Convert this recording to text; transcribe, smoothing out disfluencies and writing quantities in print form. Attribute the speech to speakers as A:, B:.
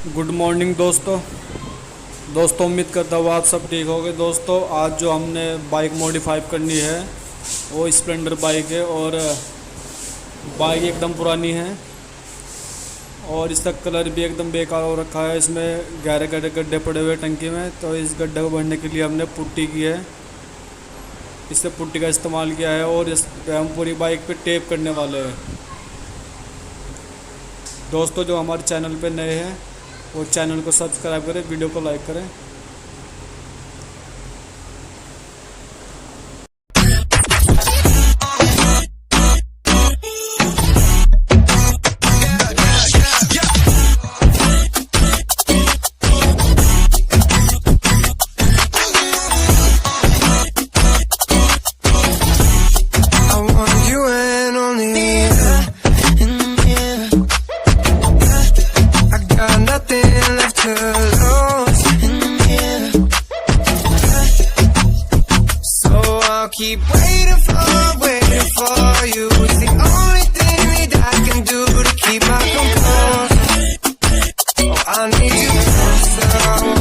A: Good morning दोस्तों उम्मीद करता हूँ आप सब ठीक होगे। दोस्तों आज जो हमने बाइक मॉडिफाई करनी है वो स्प्लेंडर बाइक है और बाइक एकदम पुरानी है और इसका कलर भी एकदम बेकार हो रखा है। इसमें गहरे गहरे गड्ढे पड़े हुए टंकी में, तो इस गड्ढे को भरने के लिए हमने पुट्टी की है, इससे पुट्टी का इस्तेमाल किया है और इस पे हम पूरी बाइक पे टेप करने वाले हैं। दोस्तों जो हमारे चैनल पे नए हैं वो चैनल को सब्सक्राइब करें, वीडियो को लाइक करें।
B: Keep waiting for you. It's the only thing that I can do to keep my composure. Oh, I need you closer.